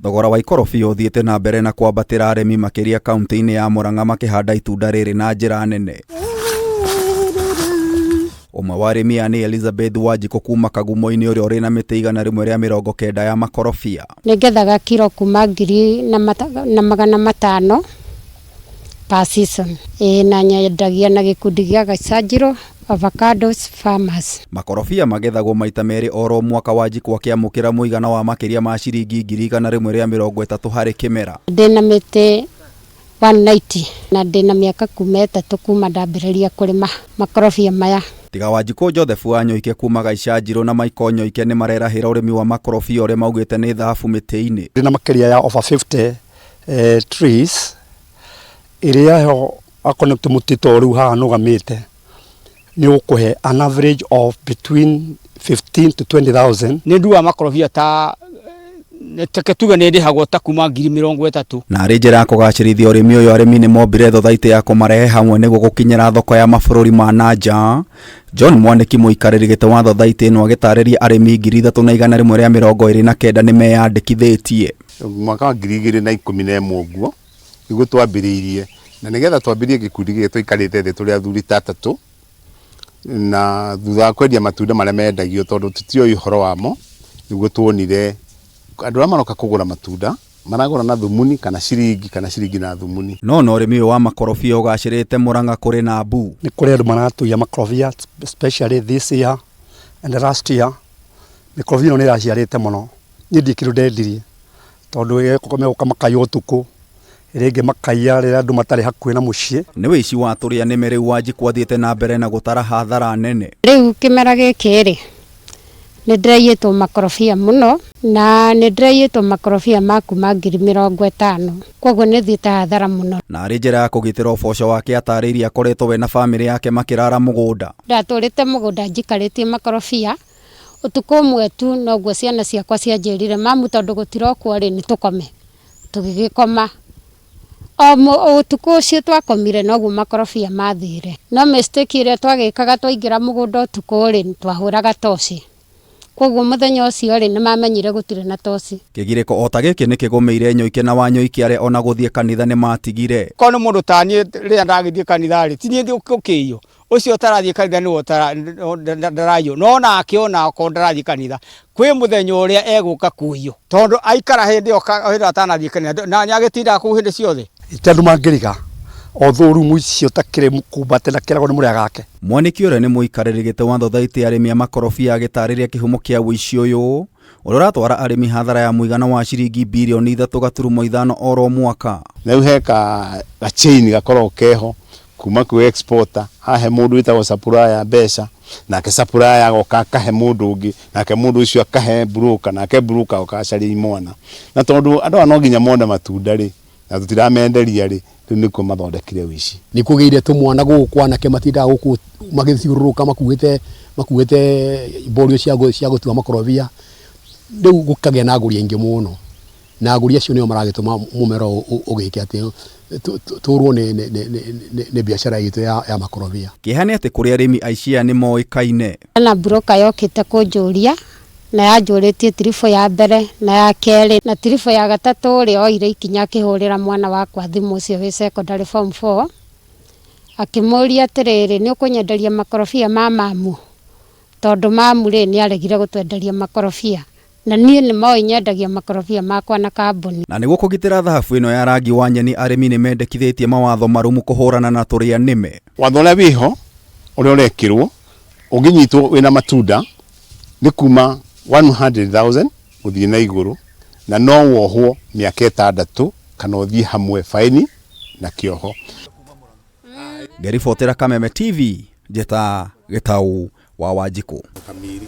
Thogora wa ikorobia uthiĩte na mbere na kwambatĩra arĩmi makĩria kaunti-inĩ ya Murang'a makĩhanda itunda rĩrĩ na njĩra nene. Ũmwe wa arĩmi nĩ Elizabeth Wanjikũ kuma Kagumo-inĩ ũrĩa ũrĩ na mĩtĩ 190 ya makorobia. Nĩgethaga kiro kuma 2,500 per season. Na nyendagia na gĩkundi gĩa Gacanjĩro Avocados Farmers. Makorobia magethagwo maita merĩ oro mwaka. Wanjikũ akĩamũkĩra mũigana wa makĩria ma ciringi 130 harĩ kĩmera. Ndĩna mĩtĩ 190 na ndĩna mĩaka kuma 3 kuma ndambĩrĩria kũrĩma makorobia maya. Tiga Wanjikũ, Joseph Wanyoike kuma Gacanjĩro na Michael Nyoike nĩ marerahĩra ũrĩmi wa makorobia ũrĩa maugĩte nĩ thahabu mĩtĩ-inĩ. Ndĩna makĩria ya over 50 trees iria ho akonect mũtito rĩu haha nũgamĩte nĩ ũkũhe an average of between 15 to 20,000. Nĩ nduaga makorobia ta teke tuge nĩ ndĩhagwo ta kuma 30,000. Na arĩ njĩra ya kũgacĩrithia ũrĩmi ũyũ, arĩmi nĩ mombire thothaitĩ ya kũmarehe hamwe nĩguo gũkinyĩra thoko ya mabũrũri ma nanja. John Mwaniki, mũikarĩri gĩtĩ wa thothaitĩ ĩno, agĩtarĩria arĩmi 3,129 nĩ meyandĩkithĩtie. Mwaka wa 2011 ũguo nĩguo twambĩrĩirie, na nĩgetha twambĩrĩrie gĩkundi gĩkĩ tũikarĩte thĩ tũrĩ athuri tatũ, na thutha wa kwendia matunda marĩa mendagio tondũ tũtioĩ ũhoro wamo, nĩguo tuonire andũ arĩa maroka kũgũra matunda maragũra na thumuni kana ciringi na thumuni. No ũrĩmi ũyũ wa makorobia ũgacĩrĩte Murang'a kũrĩ na mbu. Nĩ kũrĩ andũ maratũia makorobia, especially this year and last year. Mikorobia ĩno nĩ ĩraciarĩte mũno. Niĩ ndikĩrũ ndendirie tondũ megũka makaiya ũtukũ, rĩngĩ makaiya rĩrĩa andũ matarĩ hakuhĩ na mũciĩ. Nĩ wĩici wa tũrĩa nĩme rĩu Wanjikũ athiĩte na mbere na gũtara hathara nene. Rĩu kĩmera gĩkĩ rĩ, nĩ ndĩraiyĩtwo makorobia mũno na nĩ ndĩraiyĩtwo makorobia makuma 50,000. Koguo nĩ thiĩte hathara mũno. Na arĩ njĩra ya kũgitĩra ũboco wake, atarĩirie akoretwo we na bamĩrĩ yake makĩrara mũgũnda. Ndatũrĩte mũgũnda njikarĩtie makorobia ũtukũ ũmwe tu, noguo ciana ciakwa cianjĩrire, mamu tondũ gũtirokwo rĩ nĩ tũkome. Tũgĩgĩkoma ũtukũ ũcio twakomire noguo makorobia mathire. No mistake ĩrĩa twagĩkaga twaingĩra mũgũnda ũtukũ rĩ twahũraga toci. Koguo mũthenya ũcio rĩ nĩ mamenyire gũtirĩ na toci. Kĩgirĩko o ta gĩkĩ nĩ kĩgũmĩire Nyoike na Wanyoike arĩa ona gũthiĩ kanitha nĩ matigire. Ko nĩ mũndũ ta niĩ rĩrĩa ndagĩthiĩ kanitha rĩ, ti niĩ ũkĩio ũcio ũtarathiĩ kanitha nĩ ndarayũ, no nake ona ko ndarathiĩ kanitha kwĩ mũthenya ũrĩa egũka kuoyo tondũ aikara hĩndĩ ĩyo atanathiĩ kanitha na nyagĩtindaga kũu hĩndĩ ciothe. Tondũ mangĩriga although rumu icio takĩrĩ mũkumbate na kĩragwo nĩ mũrĩa gake. Mwaniki ũrĩa nĩ mũikarĩri gĩtĩ wa thothaitĩ arĩmi a makorobia, agĩtarĩria kĩhumo kĩa wĩici ũyũ ũrĩa ũratwara arĩmi hathara ya mũigana wa ciringi birioni 3.5 oro mwaka. Rĩu he gachain gakoragwo keho kuma kwĩ exporter, hahe mũndũ wĩtagwo supplier mbeca, nake supplier agoka akahe mũndũ ũngĩ, nake mũndũ ũcio akahe broker, nake broker okacaria imwana. Na tondũ andũ no nginya mone matunda rĩ na tũtiramenderia rĩ, rĩu nĩkuo mathondekire wĩici. Nĩ kũgĩire tũmwana gũkũ anake matindaga gũkũ magĩthiũrũrũka makuĩte mborio cia gũtua makorobia. Rĩu gũkagĩa na agũri aingĩ mũno, na agũri acio nĩo maragĩtũma mũmera ũgĩke atĩ tũrwo nĩ biacara itũ ya makorobia. Kĩeha nĩ atĩ kũrĩ arĩmi aici aya nĩ moĩkaine. Na broker yokĩte kũnjũria na yanjũrĩtie tiribũ ya mbere na ya kerĩ na tiribũ ya gatatũ rĩ oire ikinya akĩhũrĩra mwana wakwa thimũ ũcio wĩ secondary form 4 akĩmũria atĩrĩrĩ, nĩ ũkũnyenderia makorobia ma mamu? Tondũ mamu rĩ nĩ aregire gũtwenderia makorobia na niĩ nĩ moĩ nyendagia makorobia makwa na kambuni. Na nĩguo kũgitĩra thahabu ĩno ya rangi wa nyeni, arĩmi nĩ mendekithĩtie mawatho marũmu kũhũrana na tũrĩa nĩme. Watho ũrĩa wĩho ũrĩa ũrekĩrwo ũngĩnyitwo wĩna matunda nĩ kuma 100,000 gũthiĩ na igũrũ, na no wohwo mĩaka 6 kana ũthiĩ hamwe faini na kĩoho. Ngĩribotera Kameme TV, njeta Gĩtaũ wa Wanjikũ. Kamiri.